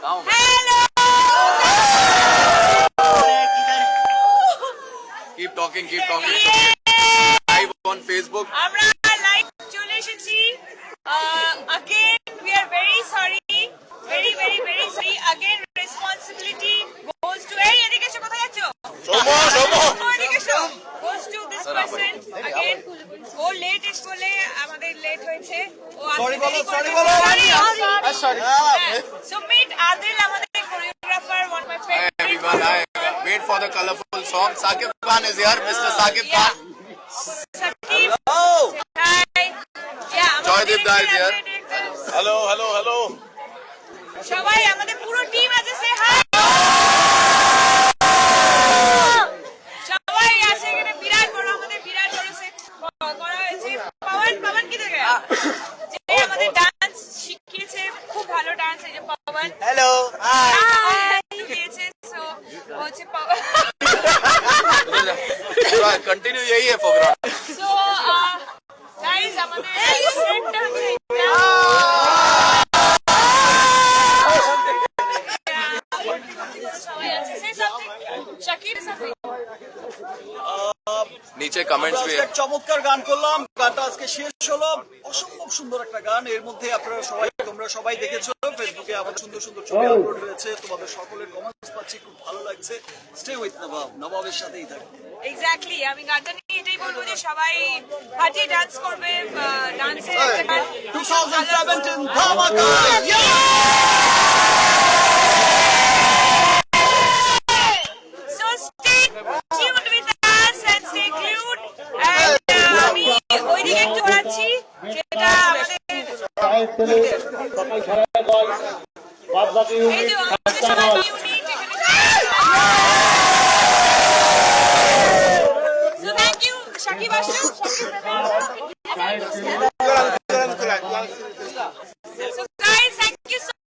Hello. Keep talking. Live on Facebook. আমরা live চলে এসেছি। Again we are very sorry, very sorry. Again responsibility goes to এদিকে এসে কোথায় যাচ্ছো? এদিকে এসো। Goes to this person again. ও লেট এসে বলে আমাদের লেট হয়েছে। ও Sorry বলো। Sorry. So meet Adil, আমাদের choreographer, one of my Hi favorite. everyone. I wait for the colorful song. Saqib Khan is here. Mr. Saqib Khan. Sakib. Oh! Hi. Yeah, Joydeep Da is here. Hello. সবাই আমাদের পুরো team আছে, সে high. সবাই আছে এখানে, বিরাট বড় আমাদের বিরাট বড় সেট করা হয়েছে। পবন কি থেকে যে আমাদের ডান্স শিখিয়েছে, খুব ভালো ডান্স, এই যে পবন। Hello. Hi. দিয়েছে, সো হচ্ছে পবন। Continue यही है program. সো গাইস, আমাদের সেটটা হচ্ছে সবাই আছে। Say something. Shakir, something. नीचे कमेंट्स भी है. চমৎকার গান করলাম, গানটা আজকে শেষ হলো। অসম্ভব সুন্দর একটা গান। এর মধ্যে তোমরা সবাই দেখেছো, ফেসবুকে আমাদের সুন্দর ছবি আপলোড হয়েছে। তোমাদের সকলের কমেন্টস পাচ্ছি, খুব ভালো লাগছে। স্টে উইথ নবাবের সাথেই থাকো। এক্স্যাক্টলি, আমি গানটা নিয়ে এটাই বলবো যে সবাই হাঁটিয়ে ডান্স করবে। ডান্সের 2017 ধামাকা। So stay tuned with us and stay glued. And আমি ওইদিকে একটু ঘোরাচ্ছি, যেটা আমাদের এই যে আমাদের সবাই ইউনিট এখানে। So thank you, Shakib আসো।